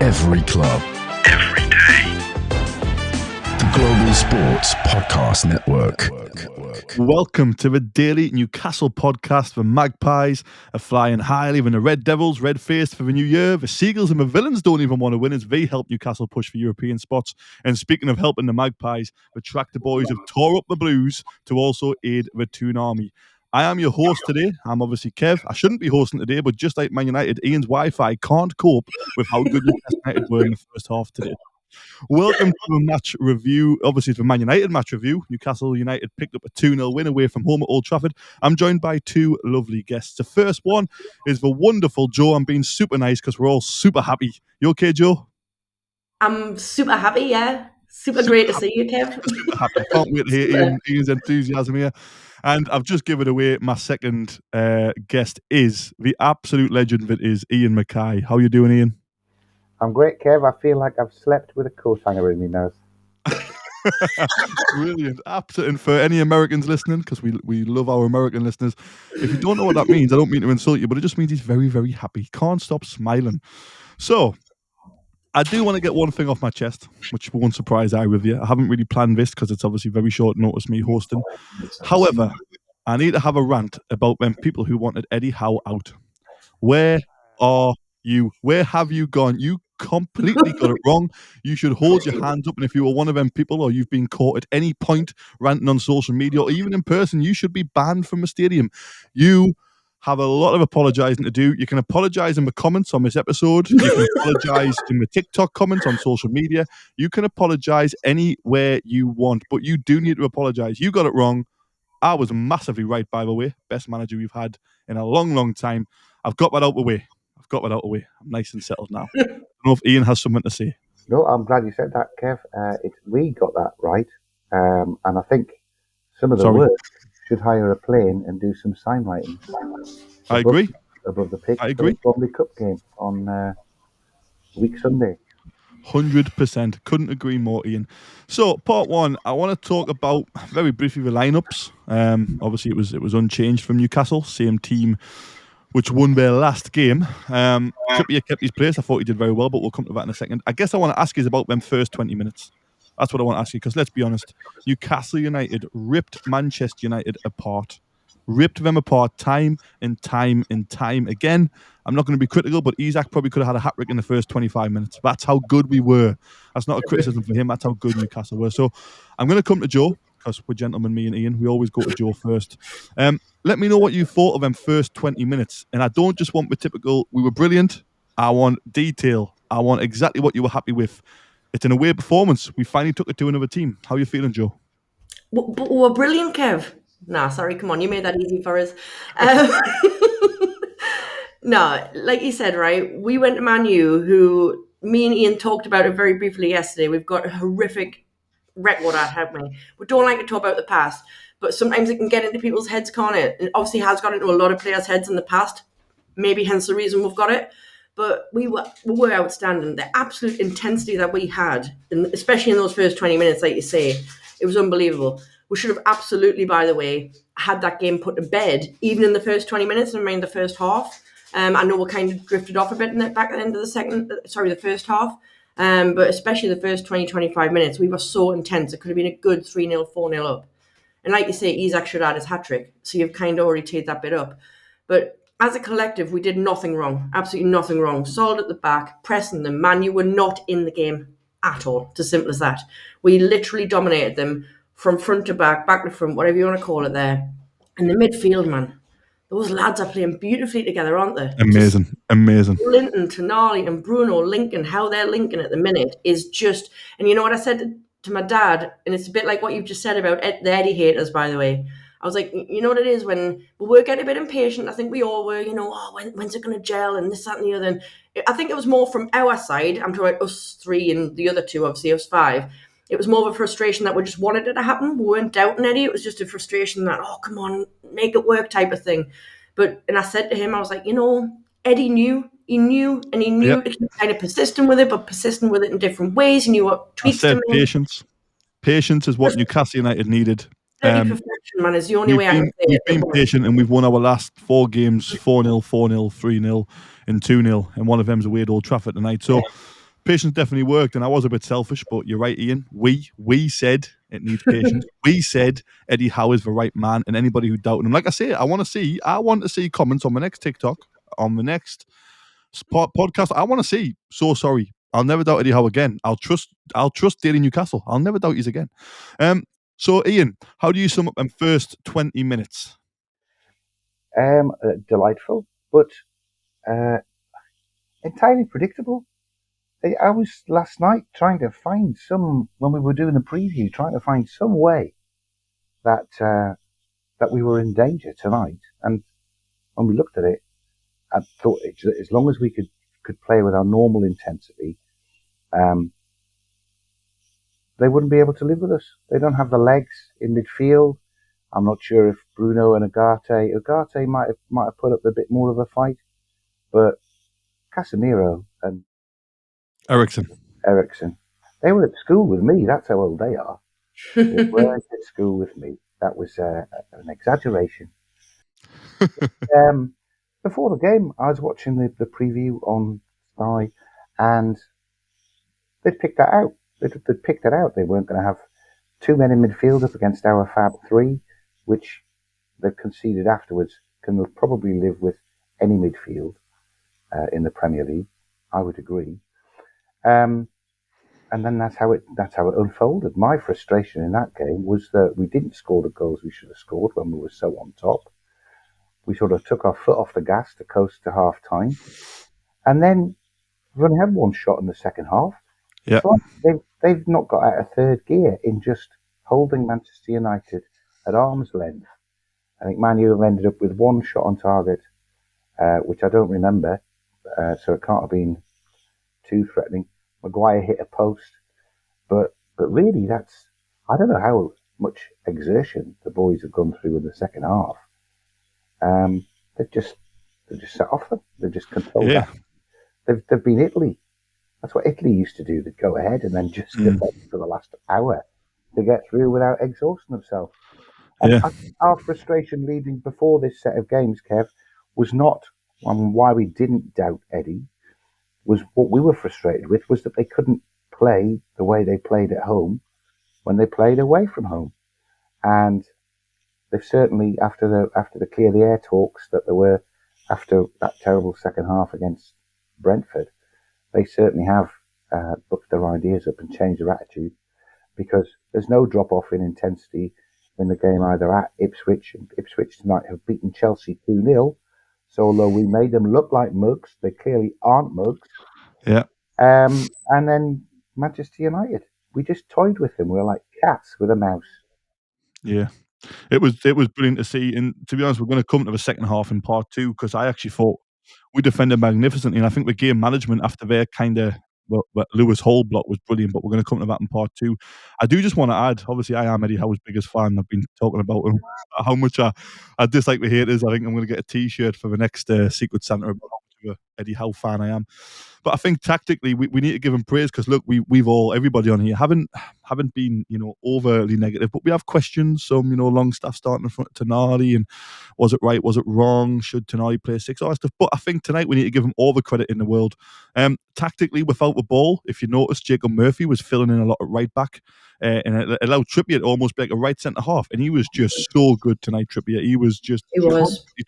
Every club. Every day. The Global Sports Podcast Network. Welcome to the Daily Newcastle podcast. The Magpies are flying high, leaving the Red Devils red-faced for the new year. The Seagulls and the Villains don't even want to win as they help Newcastle push for European spots. And speaking of helping the Magpies, the Tractor Boys have tore up the Blues to also aid the Toon Army. I am your host today. I'm obviously Kev. I shouldn't be hosting today, but just like Man United, Iain's Wi-Fi can't cope with how good Newcastle United were in the first half today. Welcome to the match review. Obviously, it's the Man United match review. Newcastle United picked up a 2-0 win away from home at Old Trafford. I'm joined by two lovely guests. The first one is the wonderful Joe. I'm being super nice because we're all super happy. You okay, Joe? I'm super happy, yeah. Super great to see you, Kev. Super happy. Can't wait to hear Iain's enthusiasm here. And I've just given away my second guest is the absolute legend that is Iain Mackay. How are you doing, Iain? I'm great, Kev. I feel like I've slept with a coat hanger in my nose. Brilliant. Absolutely. And for any Americans listening, because we love our American listeners, if you don't know what that means, I don't mean to insult you, but it just means he's very, very happy. Can't stop smiling. So, I do want to get one thing off my chest, which won't surprise I with you. I haven't really planned this because it's obviously very short notice me hosting. However, I need to have a rant about them people who wanted Eddie Howe out. Where are you? Where have you gone? You completely got it wrong. You should hold your hands up, and if you were one of them people or you've been caught at any point ranting on social media or even in person, you should be banned from the stadium. You have a lot of apologising to do. You can apologise in the comments on this episode. You can apologise in the TikTok comments on social media. You can apologise anywhere you want, but you do need to apologise. You got it wrong. I was massively right, by the way. Best manager we've had in a long, long time. I've got that out the way. I'm nice and settled now. I don't know if Iain has something to say. No, I'm glad you said that, Kev. We got that right. And I think some of the work should hire a plane and do some sign writing. I agree. Above the pitch. I agree. For the Bromley Cup game on week Sunday. 100%. Couldn't agree more, Iain. So, part one, I want to talk about very briefly the lineups. Obviously, it was unchanged from Newcastle, same team which won their last game. Trippier kept his place. I thought he did very well, but we'll come to that in a second. I guess I want to ask you about them first 20 minutes. That's what I want to ask you, because let's be honest, Newcastle United ripped Manchester United apart. Ripped them apart time and time and time again. I'm not going to be critical, but Isak probably could have had a hat-trick in the first 25 minutes. That's how good we were. That's not a criticism for him. That's how good Newcastle were. So I'm going to come to Joe, because we're gentlemen, me and Iain. We always go to Joe first. Let me know what you thought of them first 20 minutes. And I don't just want the typical, we were brilliant. I want detail. I want exactly what you were happy with. It's an away performance. We finally took it to another team. How are you feeling, Joe? We're brilliant, Kev. Nah, sorry, come on. You made that easy for us. No, like you said, right, we went to Man U, who me and Iain talked about it very briefly yesterday. We've got a horrific record at, haven't we? We don't like to talk about the past, but sometimes it can get into people's heads, can't it? It obviously has got into a lot of players' heads in the past, maybe hence the reason we've got it. But we were outstanding. The absolute intensity that we had, and especially in those first 20 minutes, like you say, it was unbelievable. We should have absolutely, by the way, had that game put to bed, even in the first 20 minutes, and around the first half. I know we kind of drifted off a bit back at the end of the first half. But especially the first 20-25 minutes, we were so intense. It could have been a good 3-0, 4-0 up. And like you say, Isak should have had his hat-trick. So you've kind of already teed that bit up. But as a collective, we did nothing wrong. Absolutely nothing wrong. Solid at the back, pressing them. Man, you were not in the game at all. It's as simple as that. We literally dominated them from front to back to front, whatever you want to call it there. And the midfield, man. Those lads are playing beautifully together, aren't they? Amazing. Linton, Tonali and Bruno linking, how they're linking at the minute is just... And you know what I said to my dad? And it's a bit like what you've just said about the Eddie haters, by the way. I was like, you know what it is? When we were getting a bit impatient, I think we all were, when's it going to gel and this, that and the other. And I think it was more from our side. I'm talking about us three and the other two, obviously, us five. It was more of a frustration that we just wanted it to happen. We weren't doubting Eddie. It was just a frustration that, oh, come on, make it work type of thing. And I said to him, I was like, Eddie knew. He knew to keep kind of persistent with it, but persistent with it in different ways. He knew what tweaks to make. Patience. Patience is what Newcastle United needed. Perfection, man, is the only way I can say it. We've been patient, and we've won our last 4 games 4-0, 4-0, 3-0, and 2-0, and one of them's away at Old Trafford tonight. So patience definitely worked, and I was a bit selfish, but you're right, Iain. We said it needs patience. We said Eddie Howe is the right man, and anybody who doubted him, like I say, I want to see comments on the next TikTok, on the next podcast. I want to see. So sorry, I'll never doubt Eddie Howe again. I'll trust Daily Newcastle. I'll never doubt he's again. So Iain, how do you sum up them first 20 minutes? Delightful, but entirely predictable. I was last night trying to find when we were doing the preview, trying to find some way that we were in danger tonight. And when we looked at it, I thought as long as we could play with our normal intensity, they wouldn't be able to live with us. They don't have the legs in midfield. I'm not sure if Bruno and Ugarte might have put up a bit more of a fight, but Casemiro and Eriksen, they were at school with me. That's how old they are. They weren't at school with me. That was an exaggeration. Before the game, I was watching the preview on Sky, and they'd picked that out. They'd picked it out. They weren't going to have two men in midfield up against our Fab three, which they've conceded afterwards can probably live with any midfield in the Premier League. I would agree. And then that's how it unfolded. My frustration in that game was that we didn't score the goals we should have scored when we were so on top. We sort of took our foot off the gas to coast to half time, and then we only had one shot in the second half. Yeah, so they've not got out of third gear in just holding Manchester United at arm's length. I think Man U have ended up with one shot on target, which I don't remember, so it can't have been too threatening. Maguire hit a post, but really I don't know how much exertion the boys have gone through in the second half. They've just set off them. They've just controlled that. They've been Italy. That's what Italy used to do. They'd go ahead and then just defend for the last hour to get through without exhausting themselves. And our frustration leading before this set of games, Kev, was not why we didn't doubt Eddie. Was what we were frustrated with was that they couldn't play the way they played at home when they played away from home. And they've certainly, after the clear the air talks that there were after that terrible second half against Brentford, they certainly have booked their ideas up and changed their attitude, because there's no drop off in intensity in the game either at Ipswich. And Ipswich tonight have beaten Chelsea 2-0. So although we made them look like mugs, they clearly aren't mugs. Yeah. And then Manchester United, we just toyed with them. We were like cats with a mouse. Yeah. It was brilliant to see. And to be honest, we're going to come to the second half in part two, because I actually thought we defended magnificently. And I think the game management after their kind of Lewis Hall block was brilliant, but we're going to come to that in part two. I do just want to add, obviously, I am Eddie Howe's biggest fan. I've been talking about him, how much I dislike the haters. I think I'm going to get a T-shirt for the next Secret Santa about how much of a Eddie Howe fan I am. But I think tactically, we need to give him praise, because look, everybody on here haven't been overly negative, but we have questions. Some Longstaff starting in front of Tonali, and was it right? Was it wrong? Should Tonali play six? All that stuff. But I think tonight we need to give him all the credit in the world. Tactically, without the ball, if you notice, Jacob Murphy was filling in a lot of right back, and it allowed Trippier to almost be like a right centre half, and he was just so good tonight. Trippier, he was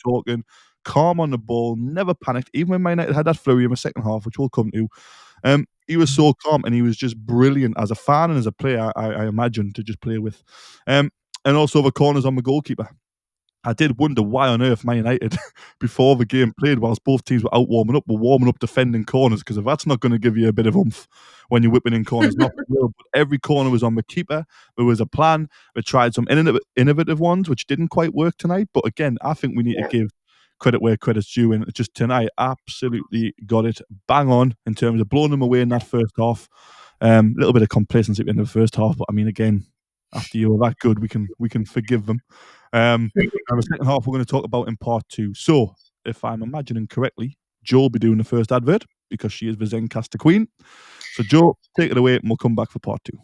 talking. Calm on the ball, never panicked, even when Man United had that flurry in the second half, which we'll come to. He was so calm, and he was just brilliant as a fan and as a player, I imagine, to just play with. And also the corners on the goalkeeper. I did wonder why on earth Man United, before the game played, whilst both teams were out warming up, were warming up defending corners, because if that's not going to give you a bit of oomph when you're whipping in corners, not real. But every corner was on the keeper. There was a plan. They tried some innovative ones, which didn't quite work tonight. But again, I think we need to give credit where credit's due, and just tonight absolutely got it bang on in terms of blowing them away in that first half. A little bit of complacency at the end of the first half, but I mean, again, after you were that good, we can forgive them. And the second half we're going to talk about in part two. So, if I'm imagining correctly, Jo will be doing the first advert, because she is the Zencastr queen. So, Jo, take it away, and we'll come back for part two.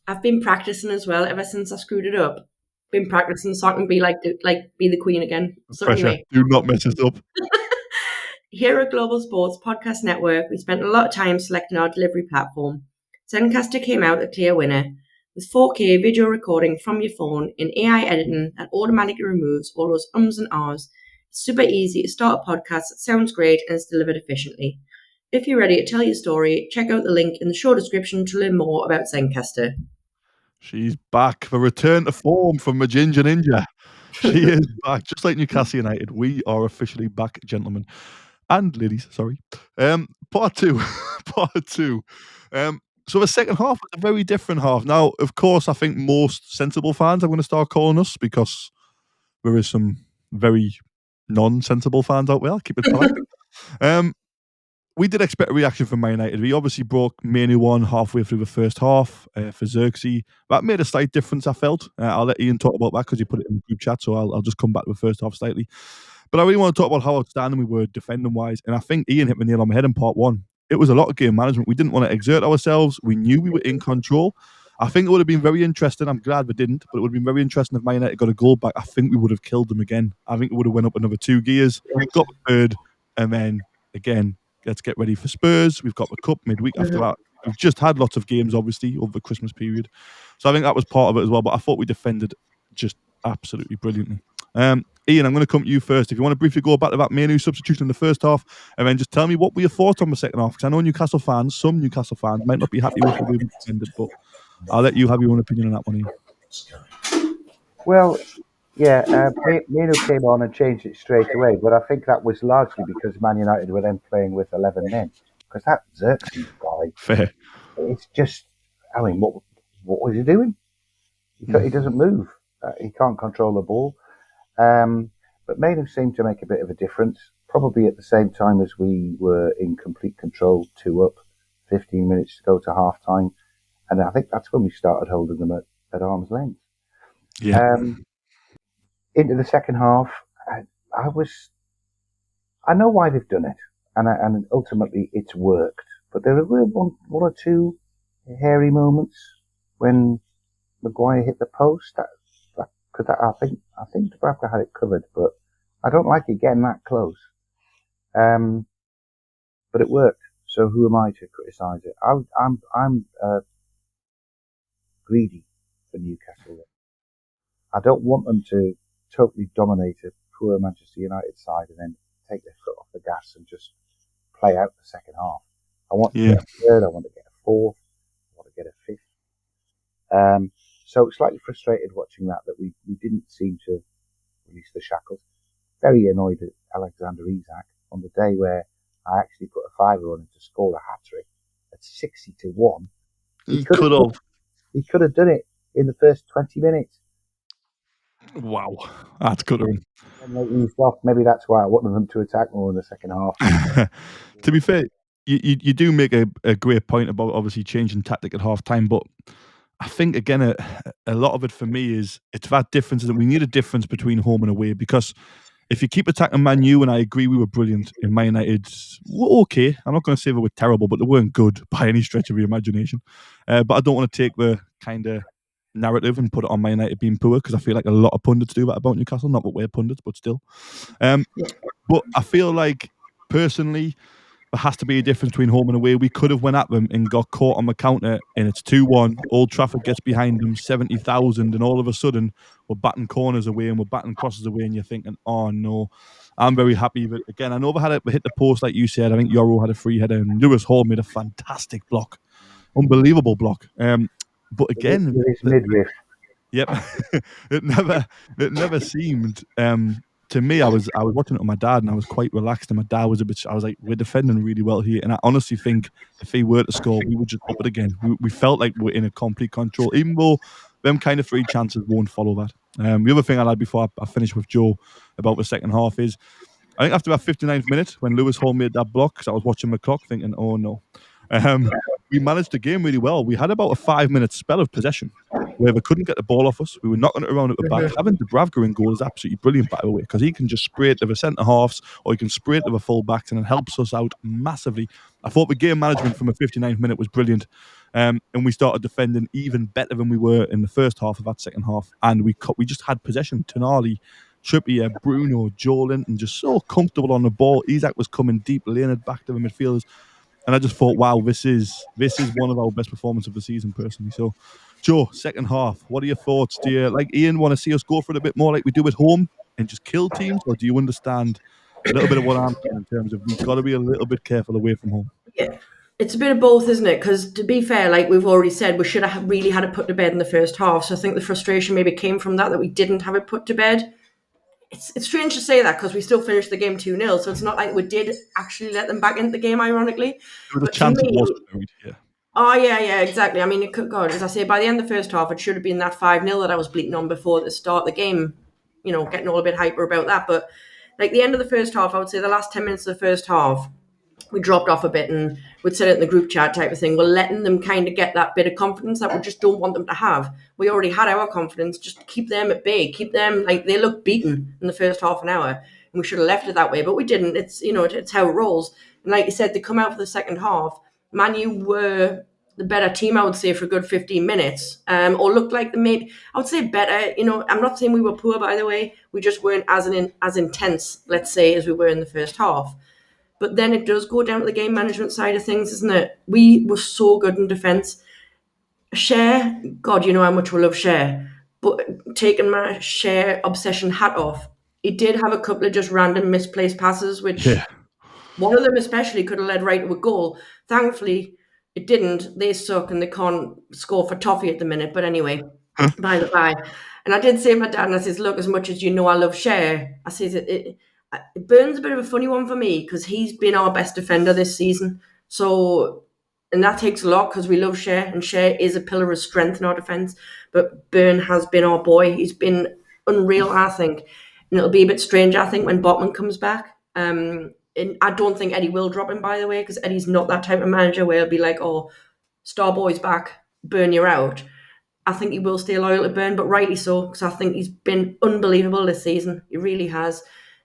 I've been practicing as well ever since I screwed it up. Been practicing so I can be be the queen again. So Pressure. anyway, Do not mess us up. Here at Global Sports Podcast Network, we spent a lot of time selecting our delivery platform. Zencastr came out a clear winner, with 4K video recording from your phone in AI editing that automatically removes all those ums and ahs. It's super easy to start a podcast that sounds great and is delivered efficiently. If you're ready to tell your story, check out the link in the show description to learn more about Zencastr. She's back. The return to form from the Ginger Ninja. She is back. Just like Newcastle United, we are officially back, gentlemen. And ladies, sorry. Part two. Part two. So the second half was a very different half. Now, of course, I think most sensible fans are going to start calling us because there is some very non-sensible fans out there. I'll keep it polite. We did expect a reaction from Man United. We obviously broke Manu 1 halfway through the first half for Xerxes. That made a slight difference, I felt. I'll let Iain talk about that because he put it in the group chat, so I'll just come back to the first half slightly. But I really want to talk about how outstanding we were defending-wise, and I think Iain hit the nail on the head in part one. It was a lot of game management. We didn't want to exert ourselves. We knew we were in control. I think it would have been very interesting. I'm glad we didn't, but it would have been very interesting if Man United got a goal back. I think we would have killed them again. I think it would have went up another 2 gears, got the third, and then, again, let's get ready for Spurs. We've got the cup midweek after that. We've just had lots of games, obviously, over the Christmas period. So I think that was part of it as well. But I thought we defended just absolutely brilliantly. Iain, I'm going to come to you first. If you want to briefly go back to that Manu substitution in the first half, and then just tell me what were your thoughts on the second half. Because I know Newcastle fans, some Newcastle fans, might not be happy with the way we defended, but I'll let you have your own opinion on that one, Iain. Well, yeah, Manu came on and changed it straight away, but I think that was largely because Man United were then playing with 11 men. Because that Xerxes guy, fair. It's just, I mean, what was he doing? He doesn't move. He can't control the ball. But Manu seemed to make a bit of a difference, probably at the same time as we were in complete control, 2 up, 15 minutes to go to half-time. And I think that's when we started holding them at arm's length. Yeah. Into the second half, I know why they've done it, and ultimately it's worked. But there were one or two hairy moments when Maguire hit the post. I think Dubravka had it covered, but I don't like it getting that close. But it worked. So who am I to criticise it? I'm greedy for Newcastle. I don't want them to totally dominate a poor Manchester United side and then take their foot off the gas and just play out the second half. I want to get a third, I want to get a fourth, I want to get a fifth. So slightly frustrated watching that we didn't seem to release the shackles. Very annoyed at Alexander Isak on the day where I actually put a fiver on him to score a hat-trick at 60-1. He could have done it in the first 20 minutes. Wow, that's good. And they eased off. Maybe that's why I wanted them to attack more in the second half. To be fair, you do make a great point about obviously changing tactic at half time, but I think again a lot of it for me is it's that difference that we need a difference between home and away, because if you keep attacking Man U, and I agree we were brilliant in Man United, we're okay. I'm not going to say they were terrible, but they weren't good by any stretch of your imagination. But I don't want to take the kind of narrative and put it on Man United being poor, because I feel like a lot of pundits do that about Newcastle. Not that we're pundits, but still. But I feel like personally there has to be a difference between home and away. We could have went at them and got caught on the counter, and it's 2-1. Old Trafford gets behind them, 70,000, and all of a sudden we're batting corners away and we're batting crosses away, and you're thinking, oh no. I'm very happy. But again, I know they hit the post like you said. I think Yoro had a free header, and Lewis Hall made a fantastic block, unbelievable block. But again, with his midriff. Yep, it never seemed. To me, I was watching it with my dad, and I was quite relaxed. And my dad was I was like, we're defending really well here. And I honestly think if he were to score, we would just up it again. We felt like we're in a complete control, even though them kind of 3 chances won't follow that. The other thing I had before I finished with Joe about the second half is, I think after that 59th minute, when Lewis Hall made that block, because I was watching my clock thinking, oh no. We managed the game really well. We had about a 5-minute spell of possession where they couldn't get the ball off us. We were knocking it around at the back. Having Dubravka in goal is absolutely brilliant, by the way, because he can just spray it to the centre halves, or he can spray it to the full backs, and it helps us out massively. I thought the game management from the 59th minute was brilliant, and we started defending even better than we were in the first half of that second half, and we just had possession. Tonali Trippier, Bruno, Joe Linton, just so comfortable on the ball. Isak was coming deep, laying it back to the midfielders. And I just thought, wow, this is one of our best performances of the season, personally. So, Joe, second half, what are your thoughts? Do you, like Iain, want to see us go for it a bit more like we do at home and just kill teams? Or do you understand a little bit of what I'm saying in terms of we've got to be a little bit careful away from home? Yeah. It's a bit of both, isn't it? Because to be fair, like we've already said, we should have really had it put to bed in the first half. So I think the frustration maybe came from that we didn't have it put to bed. It's strange to say that because we still finished the game 2-0. So it's not like we did actually let them back into the game, ironically. There was a chance it was buried, yeah. Oh, yeah, exactly. I mean, God, as I say, by the end of the first half, it should have been that 5-0 that I was bleating on before the start of the game, getting all a bit hyper about that. But like the end of the first half, I would say the last 10 minutes of the first half, we dropped off a bit and we'd said it in the group chat type of thing. We're letting them kind of get that bit of confidence that we just don't want them to have. We already had our confidence. Just keep them at bay. Keep them, like, they look beaten in the first half an hour. And we should have left it that way, but we didn't. It's, it's how it rolls. And like you said, they come out for the second half. Man U were the better team, I would say, for a good 15 minutes. Or looked like I would say better. I'm not saying we were poor, by the way. We just weren't as intense, let's say, as we were in the first half. But then it does go down to the game management side of things, isn't it? We were so good in defence. Schär, God, you know how much we love Schär. But taking my Schär obsession hat off, he did have a couple of just random misplaced passes, which one of them especially could have led right to a goal. Thankfully, it didn't. They suck and they can't score for toffee at the minute. But anyway, by the by. And I did say to my dad, and I says, look, as much as you know I love Schär, I says, Burn's a bit of a funny one for me because he's been our best defender this season. So, and that takes a lot because we love Schär, and Schär is a pillar of strength in our defence. But Burn has been our boy. He's been unreal, I think. And it'll be a bit strange, I think, when Botman comes back. And I don't think Eddie will drop him, by the way, because Eddie's not that type of manager where he'll be like, oh, star boy's back, Burn, you're out. I think he will stay loyal to Burn, but rightly so, because I think he's been unbelievable this season. He really has.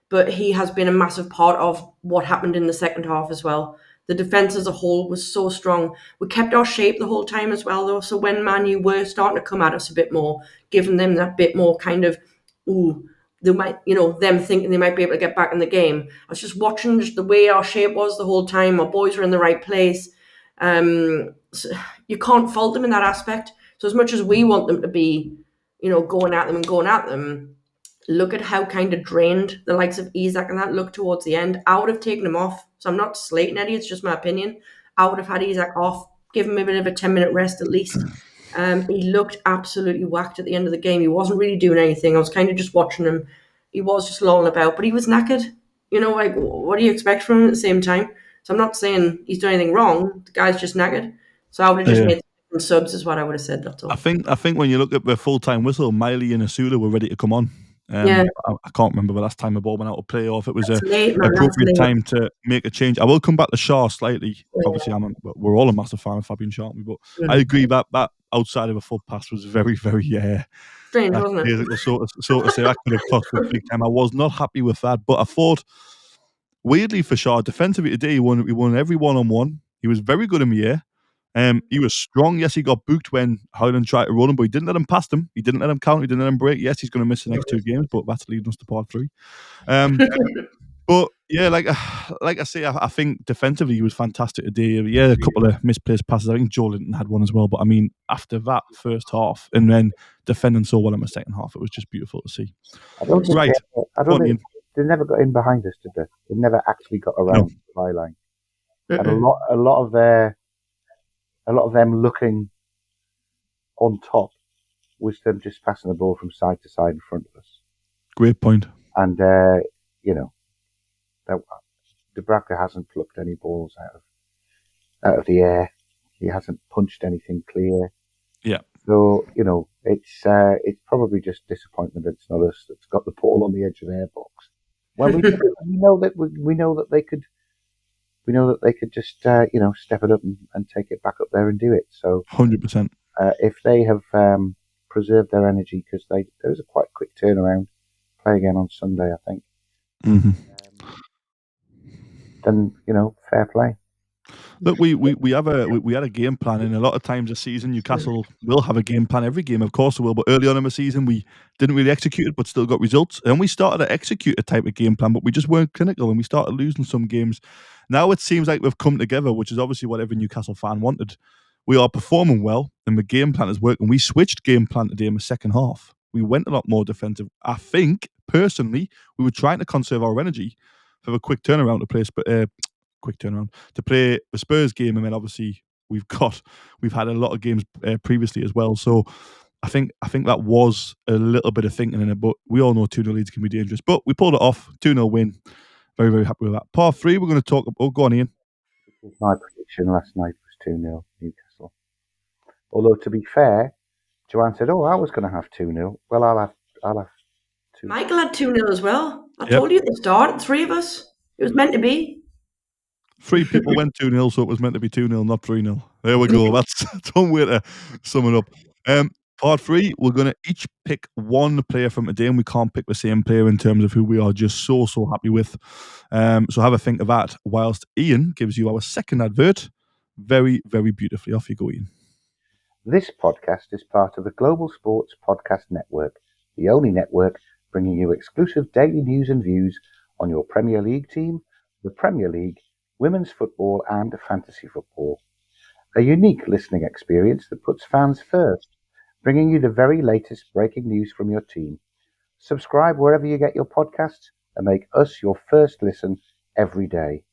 But he has been a massive part of what happened in the second half as well. The defence as a whole was so strong. We kept our shape the whole time as well, though. So when Man U were starting to come at us a bit more, giving them that bit more kind of, they might, them thinking they might be able to get back in the game. I was just watching the way our shape was the whole time. Our boys were in the right place. So you can't fault them in that aspect. So as much as we want them to be, going at them, look at how kind of drained the likes of Isak and that look towards the end. I would have taken him off. So I'm not slating Eddie, it's just my opinion. I would have had Isak off, give him a bit of a 10-minute rest at least. He looked absolutely whacked at the end of the game. He wasn't really doing anything. I was kind of just watching him. He was just lolling about, but he was knackered. Like, what do you expect from him at the same time? So I'm not saying he's done anything wrong. The guy's just knackered. So I would have just made subs is what I would have said, that's all. I think when you look at the full-time whistle, Miley and Asula were ready to come on. I can't remember the last time the ball went out of play or if it was an appropriate time to make a change. I will come back to Schär slightly. Yeah. Obviously, we're all a massive fan of Fabian Schär, but I agree that outside of a foot pass was very, very strange, wasn't it? So to say that could have cost us big time. I was not happy with that, but I thought weirdly for Schär defensively today, he won every one-on-one. He was very good in the air. He was strong. Yes, he got booked when Howland tried to roll him, but he didn't let him pass him. He didn't let him count. He didn't let him break. Yes, he's going to miss the next 2 games, but that's leading us to part 3. But yeah, like I say, I think defensively he was fantastic today. Yeah, a couple of misplaced passes. I think Joe Linton had one as well. But I mean, after that first half and then defending so well in the second half, it was just beautiful to see. I don't think they never got in behind us, did they? They never actually got around the byline. And a lot of them looking on top was them just passing the ball from side to side in front of us. Great point. And, Dubravka hasn't plucked any balls out of the air. He hasn't punched anything clear. Yeah. So, it's probably just disappointment that it's not us that's got the ball on the edge of their box. When we know that they could. We know that they could just, step it up and take it back up there and do it. So, 100%. If they have preserved their energy, because there was a quite quick turnaround, play again on Sunday, I think. Mm-hmm. Then fair play. Look, we had a game plan, and a lot of times this season Newcastle will have a game plan every game, of course they will. But early on in the season, we didn't really execute it, but still got results. And we started to execute a type of game plan, but we just weren't clinical, and we started losing some games. Now it seems like we've come together, which is obviously what every Newcastle fan wanted. We are performing well, and the game plan is working. We switched game plan today in the second half. We went a lot more defensive. I think personally, we were trying to conserve our energy for a quick turnaround to play the Spurs game, and then obviously we've had a lot of games previously as well. So I think that was a little bit of thinking in it, but we all know 2-0 leads can be dangerous. But we pulled it off, 2-0 win. Very, very happy with that. Part 3, we're going to talk. Oh, go on, Ian. My prediction last night was 2-0 Newcastle. Although to be fair, Joanne said, "Oh, I was going to have 2-0." Well, I'll have 2. Michael had 2-0 as well. I told you at the start, 3 of us. It was meant to be. 3 people went 2-0, so it was meant to be 2-0, not 3-0. There we go. That's one way to sum it up. Part 3, we're going to each pick one player from today, and we can't pick the same player in terms of who we are just so happy with. So have a think of that whilst Ian gives you our second advert very, very beautifully. Off you go, Ian. This podcast is part of the Global Sports Podcast Network, the only network bringing you exclusive daily news and views on your Premier League team, the Premier League, women's football and fantasy football. A unique listening experience that puts fans first, bringing you the very latest breaking news from your team. Subscribe wherever you get your podcasts and make us your first listen every day.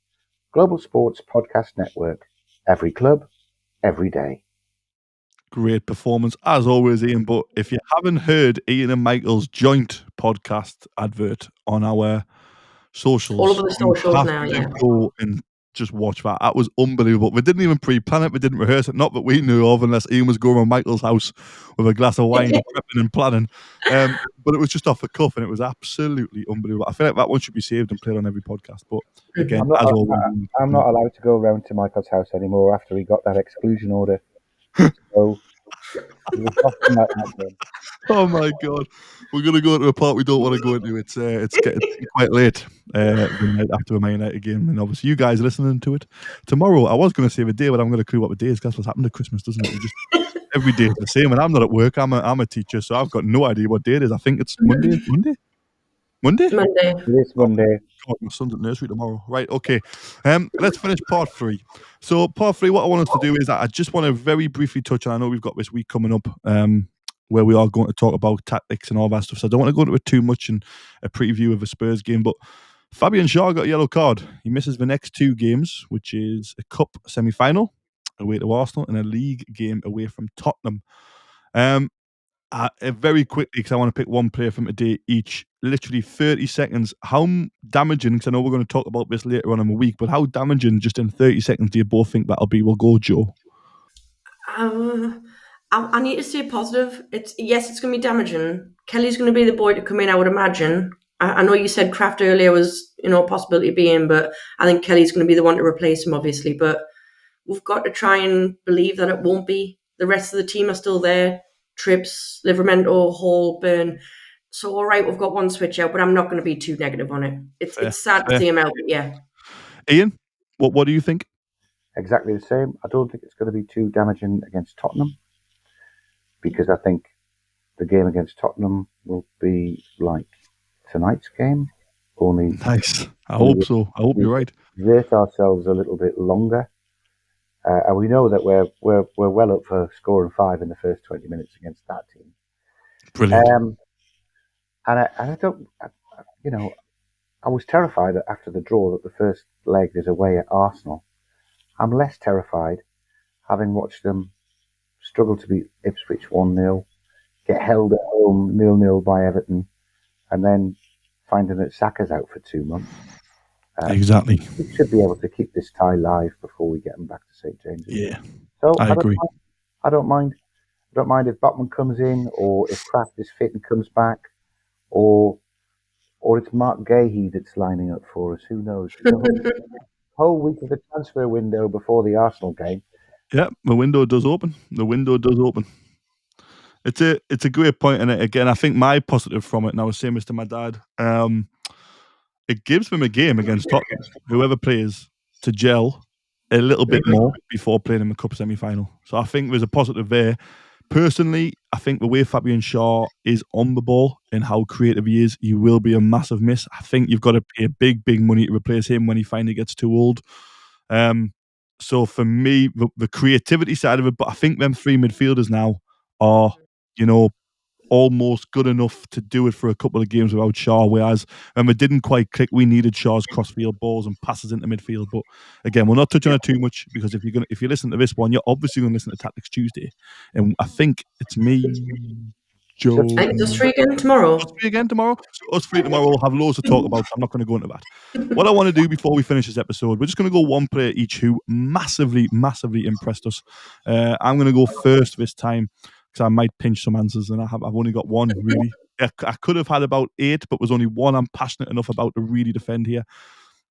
Global Sports Podcast Network. Every club, every day. Great performance as always, Ian. But if you haven't heard Ian and Michael's joint podcast advert on our socials, all over the socials now, yeah. Go and just watch that. That was unbelievable. We didn't even pre-plan it. We didn't rehearse it. Not that we knew of, unless Ian was going around Michael's house with a glass of wine, prepping and planning. But it was just off the cuff, and it was absolutely unbelievable. I feel like that one should be saved and played on every podcast. But again, I'm not allowed to go around to Michael's house anymore after he got that exclusion order. So, oh my God, we're going to go into a part we don't want to go into. It's getting quite late the night after a Man United game, and obviously you guys are listening to it tomorrow. I was going to say the day, but I'm going to clue what the day is. That's what's happened to Christmas, doesn't it? Just every day is the same, and I'm not at work. I'm a teacher, so I've got no idea what day it is. I think it's Monday. It is Monday. God, my son's at nursery tomorrow. Right, okay. Let's finish part 3. So part 3, what I want us to do is I just want to very briefly touch on, I know we've got this week coming up where we are going to talk about tactics and all that stuff, so I don't want to go into it too much in a preview of a Spurs game, but Fabian Schär got a yellow card. He misses the next 2 games, which is a cup semi-final away to Arsenal and a league game away from Tottenham. Very quickly, because I want to pick one player from today each, literally 30 seconds. How damaging, because I know we're going to talk about this later on in the week, but how damaging just in 30 seconds do you both think that'll be? We'll go, Joe. I need to stay positive. It's going to be damaging. Kelly's going to be the boy to come in, I would imagine. I know you said Kraft earlier was, a possibility of being, but I think Kelly's going to be the one to replace him, obviously. But we've got to try and believe that it won't be. The rest of the team are still there. Trips, Livramento, Hall, Burn. So, all right, we've got one switch out, but I'm not going to be too negative on it. It's sad to see him out, but yeah. Ian, what do you think? Exactly the same. I don't think it's going to be too damaging against Tottenham, because I think the game against Tottenham will be like tonight's game. Only nice. I hope so. I hope you're right. Exert ourselves a little bit longer. And we know that we're well up for scoring 5 in the first 20 minutes against that team. Brilliant. And I don't, I was terrified that after the draw that the first leg is away at Arsenal. I'm less terrified, having watched them struggle to beat Ipswich 1-0, get held at home 0-0 by Everton, and then finding that Saka's out for 2 months. Exactly. We should be able to keep this tie live before we get them back to St. James's. Yeah, so I agree. I don't mind if Botman comes in, or if Kraft is fit and comes back, or it's Mark Gahey that's lining up for us. Who knows? Whole week of the transfer window before the Arsenal game. Yeah, the window does open. It's a great point, and again, I think my positive from it, and I was saying this to my dad, it gives them a game against Tottenham, whoever plays, to gel a little bit more before playing in the cup semi-final. So I think there's a positive there. Personally, I think the way Fabian Schär is on the ball and how creative he is, he will be a massive miss. I think you've got to pay big money to replace him when he finally gets too old. So for me, the creativity side of it, but I think them three midfielders now are, almost good enough to do it for a couple of games without Schär, whereas when we didn't quite click, we needed Shaw's crossfield balls and passes into midfield. But again, we'll not touch on it too much, because if you listen to this one, you're obviously going to listen to Tactics Tuesday, and I think it's me, Joe. I think it's us three again tomorrow. Us three again tomorrow. So us three tomorrow will have loads to talk about. So I'm not going to go into that. What I want to do before we finish this episode, we're just going to go one player each who massively impressed us. I'm going to go first this time, because I might pinch some answers, and I've only got one really. I could have had about 8, but there's only one I'm passionate enough about to really defend here.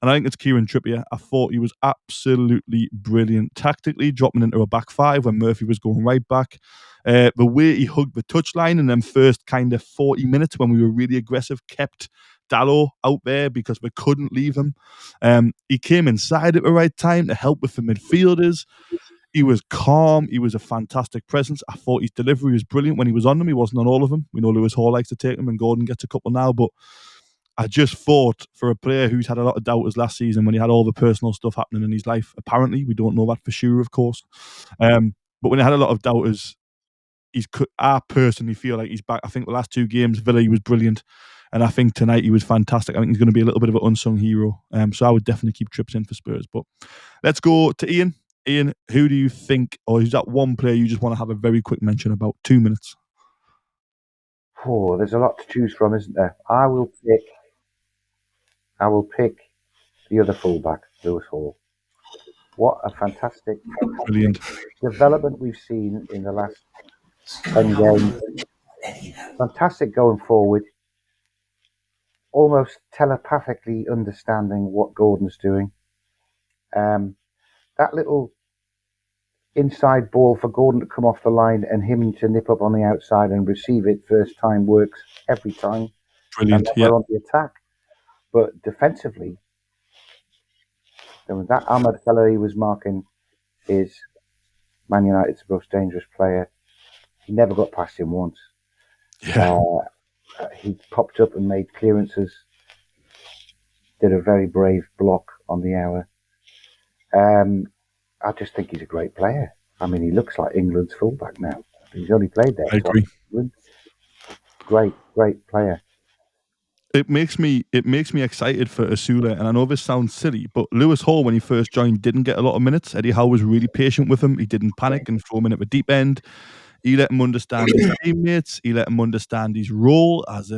And I think it's Kieran Trippier. I thought he was absolutely brilliant tactically, dropping into a back five when Murphy was going right back. The way he hugged the touchline in them first kind of 40 minutes when we were really aggressive kept Dalot out there because we couldn't leave him. He came inside at the right time to help with the midfielders. He was calm. He was a fantastic presence. I thought his delivery was brilliant when he was on them. He wasn't on all of them. We know Lewis Hall likes to take them, and Gordon gets a couple now. But I just thought, for a player who's had a lot of doubters last season when he had all the personal stuff happening in his life, apparently, we don't know that for sure, of course. But when he had a lot of doubters, I personally feel like he's back. I think the last 2 games, Villa, he was brilliant. And I think tonight he was fantastic. I think he's going to be a little bit of an unsung hero. So I would definitely keep Trips in for Spurs. But let's go to Iain. Iain, who do you think, or is that one player you just want to have a very quick mention about? 2 minutes. Oh, there's a lot to choose from, isn't there? I will pick the other fullback, Lewis Hall. What a fantastic Brilliant development we've seen in the last 10 games. Fantastic going forward. Almost telepathically understanding what Gordon's doing. That little inside ball for Gordon to come off the line and him to nip up on the outside and receive it first time works every time. Brilliant, and we're on the attack. But defensively, that Ahmed fellow he was marking is Man United's most dangerous player. He never got past him once. Yeah. He popped up and made clearances. Did a very brave block on the hour. I just think he's a great player. I mean, he looks like England's fullback now. He's only played there. I agree. Great player. It makes me excited for Asula, and I know this sounds silly, but Lewis Hall, when he first joined, didn't get a lot of minutes. Eddie Howe was really patient with him. He didn't panic and throw him in at the deep end. He let him understand his teammates. He let him understand his role as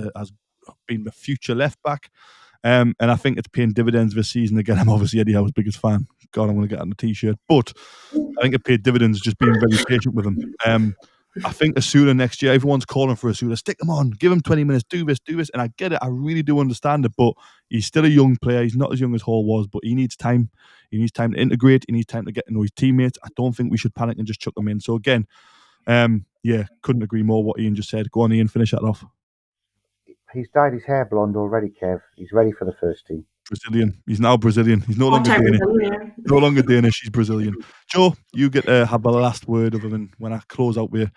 being the future left back. And I think it's paying dividends this season. Again, I'm obviously Eddie Howe's biggest fan. God, I'm going to get on the t-shirt. But I think it paid dividends just being very patient with him. I think Asula next year, everyone's calling for Asula. Stick him on. Give him 20 minutes. Do this. And I get it. I really do understand it. But he's still a young player. He's not as young as Hall was, but he needs time. He needs time to integrate. He needs time to get to know his teammates. I don't think we should panic and just chuck him in. So again, couldn't agree more what Iain just said. Go on, Iain, finish that off. He's dyed his hair blonde already, Kev. He's ready for the first team. Brazilian. He's now Brazilian. He's no longer Danish. No longer Danish. He's Brazilian. Joe, you get to have the last word other than when I close out the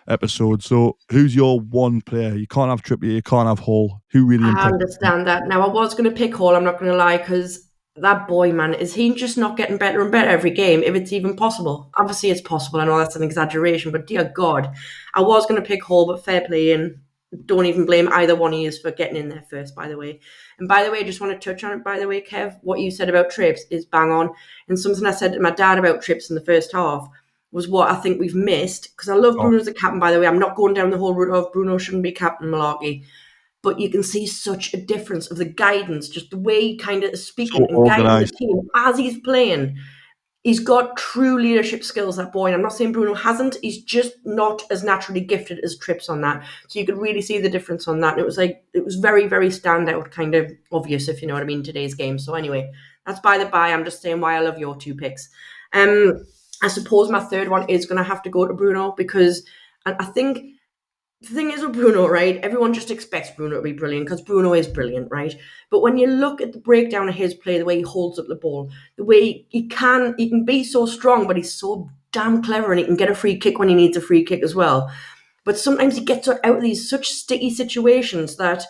episode. So, who's your one player? You can't have Trippier. You can't have Hall. Who really? I understand that. Now, I was going to pick Hall. I'm not going to lie, because that boy, man, is he just not getting better and better every game? If it's even possible. Obviously, it's possible. I know that's an exaggeration, but dear God, I was going to pick Hall, but fair play, and don't even blame either one of you for getting in there first, by the way. And by the way, I just want to touch on it, by the way, Kev, what you said about Trips is bang on. And something I said to my dad about Trips in the first half was what I think we've missed, because I love Bruno as a captain, by the way. I'm not going down the whole route of Bruno shouldn't be captain malarkey. But you can see such a difference of the guidance, just the way he kind of is speaking and guiding the team as he's playing. He's got true leadership skills, that boy. And I'm not saying Bruno hasn't. He's just not as naturally gifted as Trips on that. So you could really see the difference on that. And it was very, very standout, kind of obvious, if you know what I mean, today's game. So anyway, that's by the by. I'm just saying why I love your 2 picks. I suppose my third one is going to have to go to Bruno, because I think the thing is with Bruno, right? Everyone just expects Bruno to be brilliant because Bruno is brilliant, right? But when you look at the breakdown of his play, the way he holds up the ball, the way he can be so strong, but he's so damn clever, and he can get a free kick when he needs a free kick as well. But sometimes he gets out of these such sticky situations that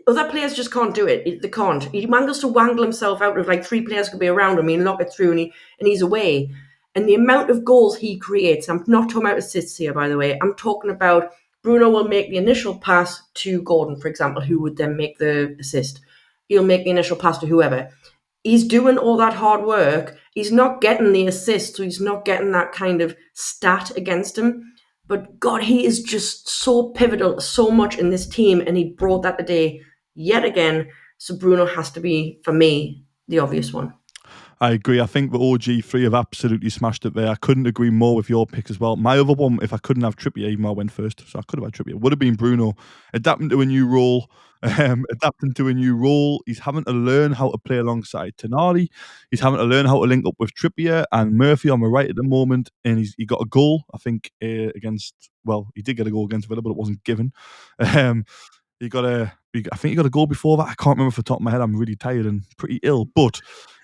other players just can't do it. They can't. He mangles to wangle himself out of like 3 players could be around him. He'll knock it through, and he's away. And the amount of goals he creates, I'm not talking about assists here, by the way. I'm talking about Bruno will make the initial pass to Gordon, for example, who would then make the assist. He'll make the initial pass to whoever. He's doing all that hard work. He's not getting the assist, so he's not getting that kind of stat against him. But God, he is just so pivotal, so much in this team, and he brought that today yet again. So Bruno has to be, for me, the obvious one. I agree. I think the OG3 have absolutely smashed it there. I couldn't agree more with your pick as well. My other one, if I couldn't have Trippier, even though I went first, so I could have had Trippier, would have been Bruno. Adapting to a new role. He's having to learn how to play alongside Tonali. He's having to learn how to link up with Trippier and Murphy on the right at the moment. And he got a goal, I think, he did get a goal against Villa, but it wasn't given. I think he got a goal before that. I can't remember off the top of my head. I'm really tired and pretty ill. But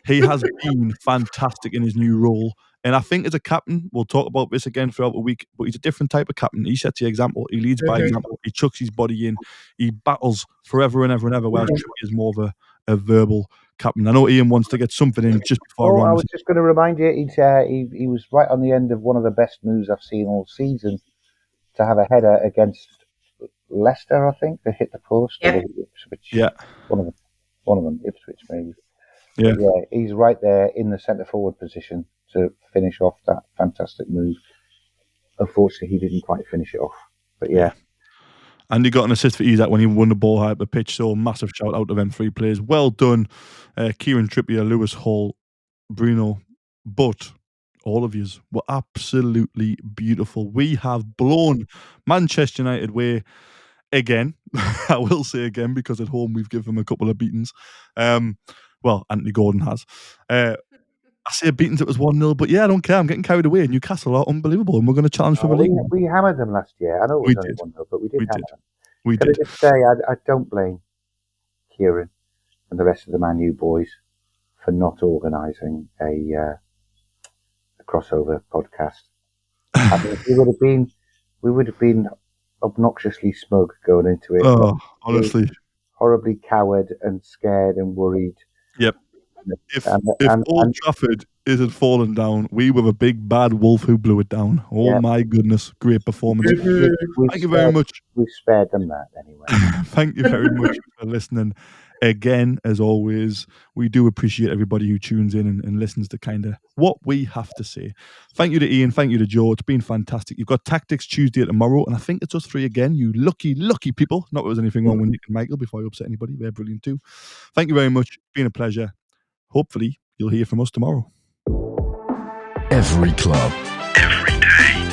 he has been fantastic in his new role. And I think as a captain, we'll talk about this again throughout the week, but he's a different type of captain. He sets the example. He leads by example. He chucks his body in. He battles forever and ever and ever, whereas Trippier is more of a verbal captain. I know Iain wants to get something in just before I was just going to remind you, he was right on the end of one of the best moves I've seen all season to have a header against Leicester, I think. They hit the post. Yeah. Or Ipswich. Yeah. One of them, Ipswich maybe. Yeah. But yeah, he's right there in the centre forward position to finish off that fantastic move. Unfortunately, he didn't quite finish it off. But yeah. And he got an assist for Isaac when he won the ball high up the pitch. So massive shout out to them 3 players. Well done, Kieran Trippier, Lewis Hall, Bruno. But all of yous were absolutely beautiful. We have blown Manchester United away again. I will say again, because at home we've given them a couple of beatings. Anthony Gordon has. I say beatings, it was 1-0, but yeah, I don't care. I'm getting carried away. Newcastle are unbelievable, and we're going to challenge for the league. We hammered them last year. I know it was only 1-0, but we did hammer them. Can I just say, I don't blame Kieran and the rest of the Man U boys for not organising a crossover podcast. I mean, we would have been obnoxiously smug going into it. Oh, honestly, horribly coward and scared and worried. Yep. If Old Trafford isn't fallen down, we were a big bad wolf who blew it down. Oh my goodness, great performance. Thank you very much. We've spared them that anyway. Thank you very much for listening. Again, as always, we do appreciate everybody who tunes in and listens to kind of what we have to say. Thank you to Iain. Thank you to Joe. It's been fantastic. You've got Tactics Tuesday tomorrow, and I think it's us 3 again. You lucky, lucky people. Not that there's anything wrong with Nick and Michael before I upset anybody. They're brilliant too. Thank you very much. It's been a pleasure. Hopefully, you'll hear from us tomorrow. Every club, every day.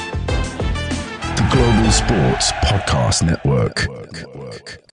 The Global Sports Podcast Network.